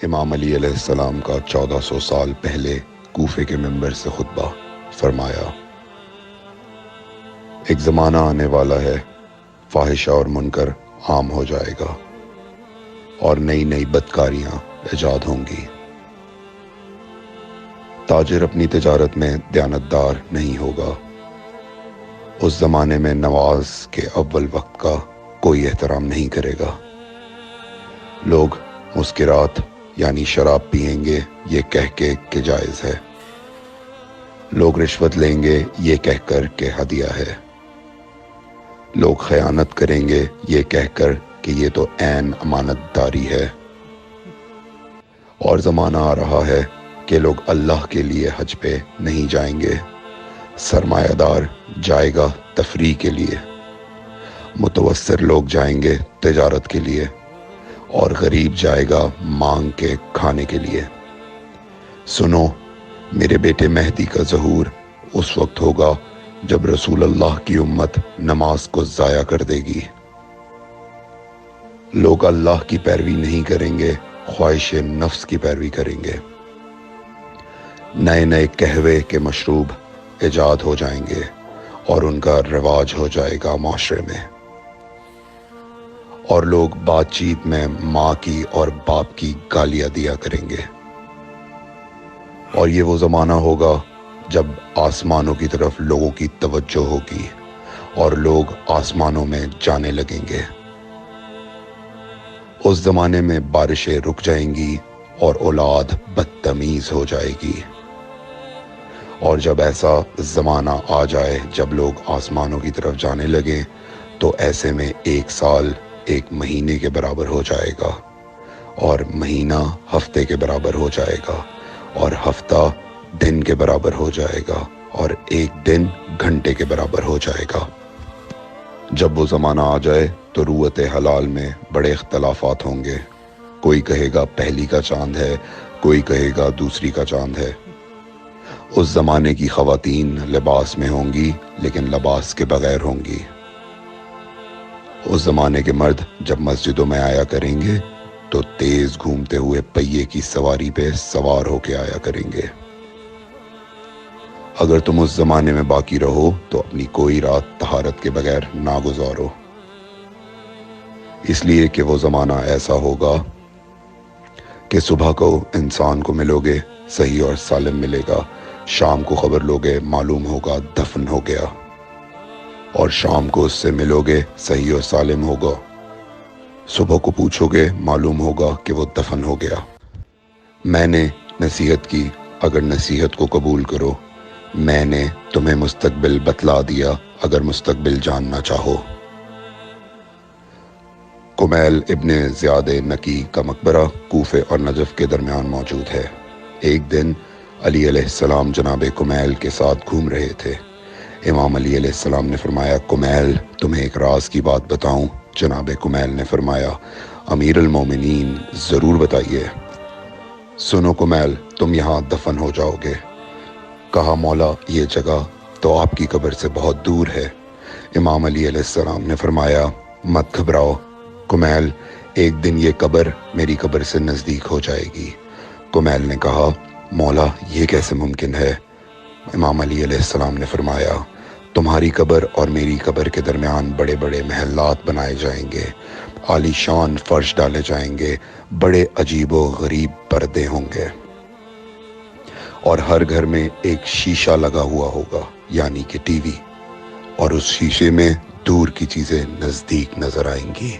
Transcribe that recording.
امام علی علیہ السلام کا 1400 سال پہلے کوفے کے منبر سے خطبہ فرمایا، ایک زمانہ آنے والا ہے، فاحشہ اور منکر عام ہو جائے گا اور نئی نئی بدکاریاں ایجاد ہوں گی۔ تاجر اپنی تجارت میں دیانتدار نہیں ہوگا۔ اس زمانے میں نماز کے اول وقت کا کوئی احترام نہیں کرے گا۔ لوگ مسکرات یعنی شراب پئیں گے یہ کہہ کے کہ جائز ہے۔ لوگ رشوت لیں گے یہ کہہ کر کہ ہدیہ ہے۔ لوگ خیانت کریں گے یہ کہہ کر کہ یہ تو عین امانت داری ہے۔ اور زمانہ آ رہا ہے کہ لوگ اللہ کے لیے حج پہ نہیں جائیں گے، سرمایہ دار جائے گا تفریح کے لیے، متوسر لوگ جائیں گے تجارت کے لیے، اور غریب جائے گا مانگ کے کھانے کے لیے۔ سنو، میرے بیٹے مہدی کا ظہور اس وقت ہوگا جب رسول اللہ کی امت نماز کو ضائع کر دے گی۔ لوگ اللہ کی پیروی نہیں کریں گے، خواہش نفس کی پیروی کریں گے۔ نئے نئے قہوے کے مشروب ایجاد ہو جائیں گے اور ان کا رواج ہو جائے گا معاشرے میں، اور لوگ بات چیت میں ماں کی اور باپ کی گالیاں دیا کریں گے۔ اور یہ وہ زمانہ ہوگا جب آسمانوں کی طرف لوگوں کی توجہ ہوگی اور لوگ آسمانوں میں جانے لگیں گے۔ اس زمانے میں بارشیں رک جائیں گی اور اولاد بدتمیز ہو جائے گی۔ اور جب ایسا زمانہ آ جائے جب لوگ آسمانوں کی طرف جانے لگیں تو ایسے میں ایک سال ایک مہینے کے برابر ہو جائے گا، اور مہینہ ہفتے کے برابر ہو جائے گا، اور ہفتہ دن کے برابر ہو جائے گا، اور ایک دن گھنٹے کے برابر ہو جائے گا۔ جب وہ زمانہ آ جائے تو روت حلال میں بڑے اختلافات ہوں گے۔ کوئی کہے گا پہلی کا چاند ہے، کوئی کہے گا دوسری کا چاند ہے۔ اس زمانے کی خواتین لباس میں ہوں گی لیکن لباس کے بغیر ہوں گی۔ اس زمانے کے مرد جب مسجدوں میں آیا کریں گے تو تیز گھومتے ہوئے پہیے کی سواری پہ سوار ہو کے آیا کریں گے۔ اگر تم اس زمانے میں باقی رہو تو اپنی کوئی رات طہارت کے بغیر نہ گزارو، اس لیے کہ وہ زمانہ ایسا ہوگا کہ صبح کو انسان کو ملو گے صحیح اور سالم ملے گا، شام کو خبر لوگے معلوم ہوگا دفن ہو گیا، اور شام کو اس سے ملو گے صحیح اور سالم ہوگا، صبح کو پوچھو گے معلوم ہوگا کہ وہ دفن ہو گیا۔ میں نے نصیحت کی، اگر نصیحت کو قبول کرو، میں نے تمہیں مستقبل بتلا دیا اگر مستقبل جاننا چاہو۔ کمیل ابن زیاد نکی کا مقبرہ کوفے اور نجف کے درمیان موجود ہے۔ ایک دن علی علیہ السلام جناب کمیل کے ساتھ گھوم رہے تھے۔ امام علی علیہ السلام نے فرمایا، کمیل تمہیں ایک راز کی بات بتاؤں؟ جناب کمیل نے فرمایا، امیر المومنین ضرور بتائیے۔ سنو کمیل، تم یہاں دفن ہو جاؤ گے۔ کہا، مولا یہ جگہ تو آپ کی قبر سے بہت دور ہے۔ امام علی علیہ السلام نے فرمایا، مت گھبراؤ کمیل، ایک دن یہ قبر میری قبر سے نزدیک ہو جائے گی۔ کمیل نے کہا، مولا یہ کیسے ممکن ہے؟ امام علی علیہ السلام نے فرمایا، تمہاری قبر اور میری قبر کے درمیان بڑے بڑے محلات بنائے جائیں گے، عالی شان فرش ڈالے جائیں گے، بڑے عجیب و غریب پردے ہوں گے، اور ہر گھر میں ایک شیشہ لگا ہوا ہوگا یعنی کہ ٹی وی، اور اس شیشے میں دور کی چیزیں نزدیک نظر آئیں گی۔